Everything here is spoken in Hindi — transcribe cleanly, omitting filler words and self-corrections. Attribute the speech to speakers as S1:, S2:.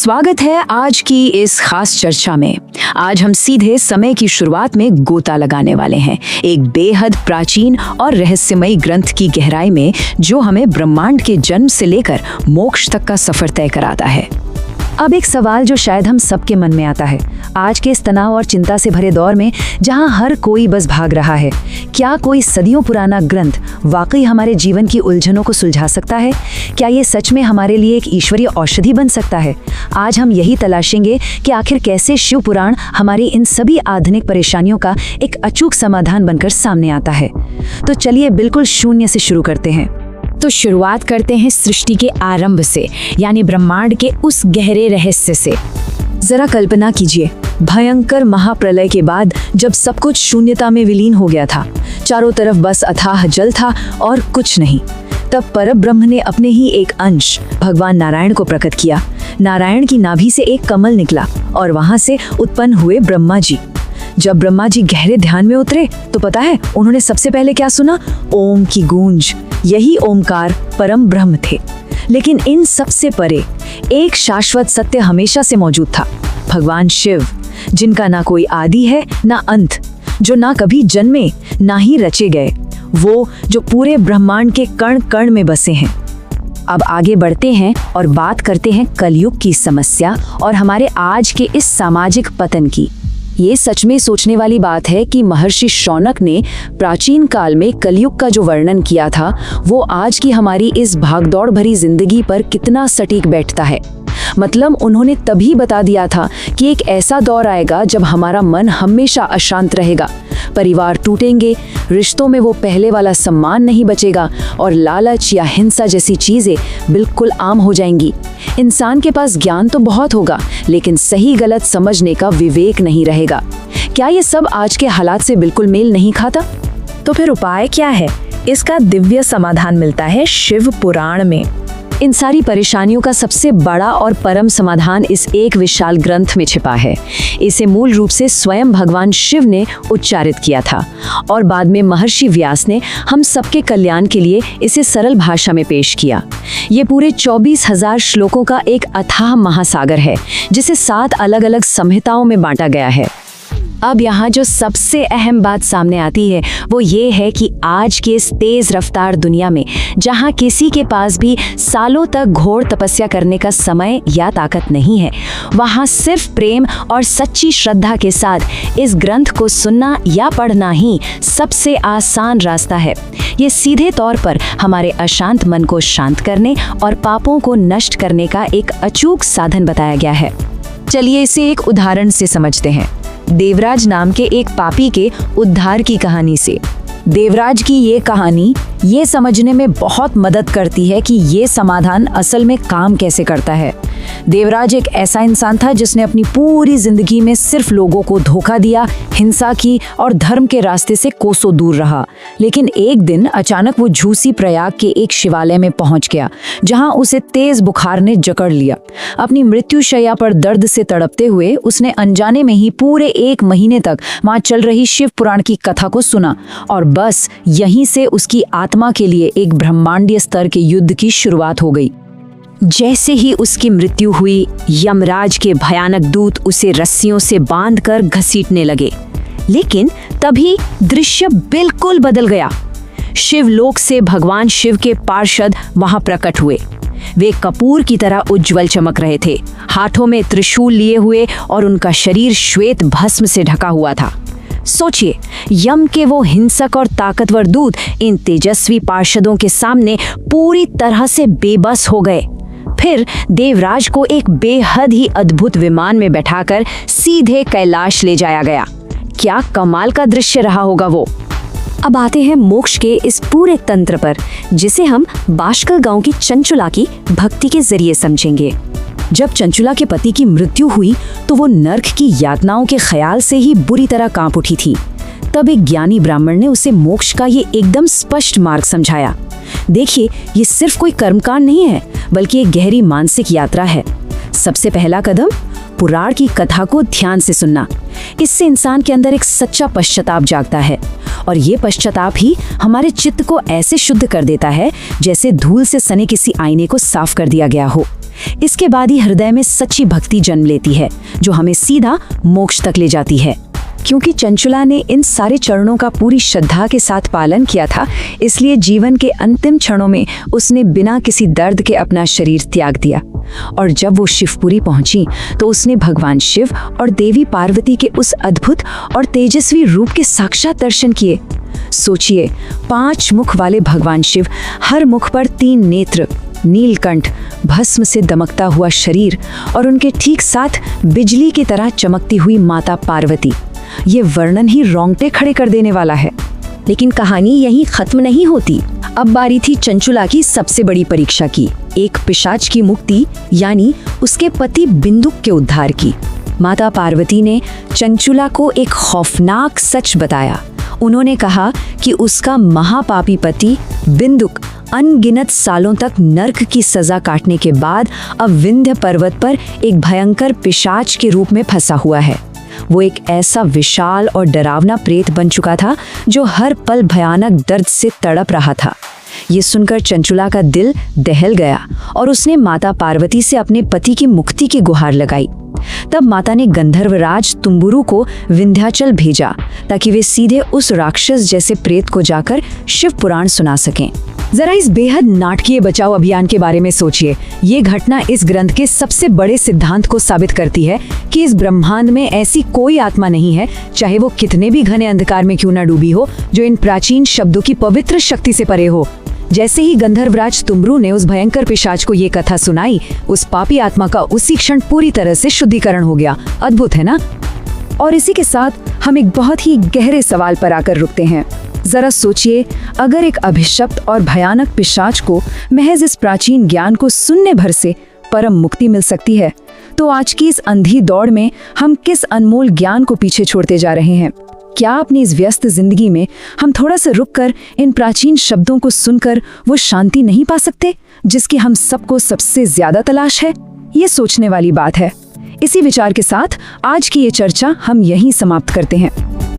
S1: स्वागत है आज की इस खास चर्चा में। आज हम सीधे समय की शुरुआत में गोता लगाने वाले हैं, एक बेहद प्राचीन और रहस्यमयी ग्रंथ की गहराई में जो हमें ब्रह्मांड के जन्म से लेकर मोक्ष तक का सफर तय कराता है।
S2: अब एक सवाल जो शायद हम सबके मन में आता है, आज के इस तनाव और चिंता से भरे दौर में जहां हर कोई बस भाग रहा है, क्या कोई सदियों पुराना ग्रंथ वाकई हमारे जीवन की उलझनों को सुलझा सकता है? क्या ये सच में हमारे लिए एक ईश्वरीय औषधि बन सकता है? आज हम यही तलाशेंगे कि आखिर कैसे शिव पुराण हमारी इन सभी आधुनिक परेशानियों का एक अचूक समाधान बनकर सामने आता है। तो चलिए बिल्कुल शून्य से शुरू करते हैं।
S1: तो शुरुआत करते हैं सृष्टि के आरंभ से, यानी ब्रह्मांड के उस गहरे रहस्य से।
S2: जरा कल्पना कीजिए, भयंकर महाप्रलय के बाद जब सब कुछ शून्यता में विलीन हो गया था, चारों तरफ बस अथाह जल था और कुछ नहीं। तब परब्रह्म ने अपने ही एक अंश भगवान नारायण को प्रकट किया। नारायण की नाभि से एक कमल निकला और वहां से उत्पन्न हुए ब्रह्मा जी। जब ब्रह्मा जी गहरे ध्यान में उतरे तो पता है उन्होंने सबसे पहले क्या सुना? ओम की गूंज। यही ओमकार परम ब्रह्म थे। लेकिन इन सबसे परे एक शाश्वत सत्य हमेशा से मौजूद था, भगवान शिव, जिनका ना कोई आदि है ना अंत, जो ना कभी जन्मे ना ही रचे गए, वो जो पूरे ब्रह्मांड के कण कण में बसे हैं। अब आगे बढ़ते हैं और बात करते हैं कलयुग की समस्या और हमारे आज के इस सामाजिक पतन की। ये सच में सोचने वाली बात है कि महर्षि शौनक ने प्राचीन काल में कलयुग का जो वर्णन किया था वो आज की हमारी इस भागदौड़ भरी जिंदगी पर कितना सटीक बैठता है। मतलब उन्होंने तभी बता दिया था कि एक ऐसा दौर आएगा जब हमारा मन हमेशा अशांत रहेगा, परिवार टूटेंगे, रिश्तों में वो पहले वाला सम्मान नहीं बचेगा और लालच या हिंसा जैसी चीजें बिल्कुल आम हो जाएंगी। इंसान के पास ज्ञान तो बहुत होगा लेकिन सही गलत समझने का विवेक नहीं रहेगा। क्या ये सब आज के हालात से बिल्कुल मेल नहीं खाता? तो फिर उपाय क्या है? इसका दिव्य समाधान मिलता है शिव पुराण में। इन सारी परेशानियों का सबसे बड़ा और परम समाधान इस एक विशाल ग्रंथ में छिपा है। इसे मूल रूप से स्वयं भगवान शिव ने उच्चारित किया था और बाद में महर्षि व्यास ने हम सबके कल्याण के लिए इसे सरल भाषा में पेश किया। ये पूरे 24,000 श्लोकों का एक अथाह महासागर है जिसे 7 अलग अलग संहिताओं में बांटा गया है। अब यहाँ जो सबसे अहम बात सामने आती है वो ये है कि आज के इस तेज रफ्तार दुनिया में जहाँ किसी के पास भी सालों तक घोर तपस्या करने का समय या ताकत नहीं है, वहाँ सिर्फ प्रेम और सच्ची श्रद्धा के साथ इस ग्रंथ को सुनना या पढ़ना ही सबसे आसान रास्ता है। ये सीधे तौर पर हमारे अशांत मन को शांत करने और पापों को नष्ट करने का एक अचूक साधन बताया गया है। चलिए इसे एक उदाहरण से समझते हैं, देवराज नाम के एक पापी के उद्धार की कहानी से। देवराज की ये कहानी ये समझने में बहुत मदद करती है कि ये समाधान असल में काम कैसे करता है। देवराज एक ऐसा इंसान था जिसने अपनी पूरी जिंदगी में सिर्फ लोगों को धोखा दिया, हिंसा की और धर्म के रास्ते से कोसों दूर रहा। लेकिन एक दिन अचानक वो झूसी प्रयाग के एक शिवालय में पहुंच गया जहां उसे तेज बुखार ने जकड़ लिया। अपनी मृत्युशैया पर दर्द से तड़पते हुए उसने अनजाने में ही पूरे 1 महीने तक वहां चल रही शिव पुराण की कथा को सुना और बस यहीं से उसकी आत्मा के लिए एक ब्रह्मांडीय स्तर के युद्ध की शुरुआत हो गई। जैसे ही उसकी मृत्यु हुई, यमराज के भयानक दूत उसे रस्सियों से बांधकर घसीटने लगे। लेकिन तभी दृश्य बिल्कुल बदल गया। शिवलोक से भगवान शिव के पार्षद वहां प्रकट हुए। वे कपूर की तरह उज्जवल चमक रहे थे, हाथों में त्रिशूल लिए हुए और उनका शरीर श्वेत भस्म से ढका हुआ था। सोचिए, यम के वो हिंसक और ताकतवर दूत इन तेजस्वी पार्षदों के सामने पूरी तरह से बेबस हो गए। फिर देवराज को एक बेहद ही अद्भुत विमान में बैठाकर सीधे कैलाश ले जाया गया। क्या कमाल का दृश्य रहा होगा वो। अब आते हैं मोक्ष के इस पूरे तंत्र पर, जिसे हम बाष्कल गांव की चंचुला की भक्ति के जरिए समझेंगे। जब चंचुला के पति की मृत्यु हुई तो वो नर्क की यातनाओं के ख्याल से ही बुरी तरह कांप उठी थी। तब एक ज्ञानी ब्राह्मण ने उसे मोक्ष का ये एकदम स्पष्ट मार्ग समझाया। देखिए, ये सिर्फ कोई कर्मकांड नहीं है बल्कि एक गहरी मानसिक यात्रा है। सबसे पहला कदम, पुराण की कथा को ध्यान से सुनना। इससे इंसान के अंदर एक सच्चा पश्चाताप जागता है
S1: और ये पश्चाताप ही हमारे चित्त को ऐसे शुद्ध कर देता है जैसे धूल से सने किसी आईने को साफ कर दिया गया हो। इसके बाद ही हृदय में सच्ची भक्ति जन्म लेती है जो हमें सीधा मोक्ष तक ले जाती है। क्योंकि चंचुला ने इन सारे चरणों का पूरी श्रद्धा के साथ पालन किया था, इसलिए जीवन के अंतिम क्षणों में उसने बिना किसी दर्द के अपना शरीर त्याग दिया। और जब वो शिवपुरी पहुंची तो उसने भगवान शिव और देवी पार्वती के उस अद्भुत और तेजस्वी रूप के साक्षात दर्शन किए। सोचिए, 5 मुख वाले भगवान शिव, हर मुख पर 3 नेत्र, नीलकंठ, भस्म से दमकता हुआ शरीर और उनके ठीक साथ बिजली की तरह चमकती हुई माता पार्वती। ये वर्णन ही रोंगटे खड़े कर देने वाला है।
S2: लेकिन कहानी यहीं खत्म नहीं होती। अब बारी थी चंचुला की सबसे बड़ी परीक्षा की, एक पिशाच की मुक्ति यानी उसके पति बिंदुक के उद्धार की। माता पार्वती ने चंचुला को एक खौफनाक सच बताया। उन्होंने कहा कि उसका महापापी पति बिंदुक अनगिनत सालों तक नर्क की सजा काटने के बाद अब विंध्य पर्वत पर एक भयंकर पिशाच के रूप में फंसा हुआ है। वो एक ऐसा विशाल और डरावना प्रेत बन चुका था जो हर पल भयानक दर्द से तड़प रहा था। ये सुनकर चंचुला का दिल दहल गया और उसने माता पार्वती से अपने पति की मुक्ति की गुहार लगाई। तब माता ने गंधर्वराज तुम्बुरु को विंध्याचल भेजा ताकि वे सीधे उस राक्षस जैसे प्रेत को जाकर शिव पुराण सुना सकें।
S1: जरा इस बेहद नाटकीय बचाव अभियान के बारे में सोचिए। ये घटना इस ग्रंथ के सबसे बड़े सिद्धांत को साबित करती है कि इस ब्रह्मांड में ऐसी कोई आत्मा नहीं है, चाहे वो कितने भी घने अंधकार में क्यों न डूबी हो, जो इन प्राचीन शब्दों की पवित्र शक्ति से परे हो। जैसे ही गंधर्वराज तुम्बुरु ने उस भयंकर पिशाच को ये कथा सुनाई, उस पापी आत्मा का उसी क्षण पूरी तरह से शुद्धिकरण हो गया। अद्भुत है ना? और इसी के साथ हम एक बहुत ही गहरे सवाल पर आकर रुकते हैं। जरा सोचिए, अगर एक अभिशप्त और भयानक पिशाच को महज इस प्राचीन ज्ञान को सुनने भर से परम मुक्ति मिल सकती है, तो आज की इस अंधी दौड़ में हम किस अनमोल ज्ञान को पीछे छोड़ते जा रहे हैं? क्या अपनी इस व्यस्त जिंदगी में हम थोड़ा सा रुककर इन प्राचीन शब्दों को सुनकर वो शांति नहीं पा सकते जिसकी हम सबको सबसे ज्यादा तलाश है? ये सोचने वाली बात है। इसी विचार के साथ आज की ये चर्चा हम यहीं समाप्त करते हैं।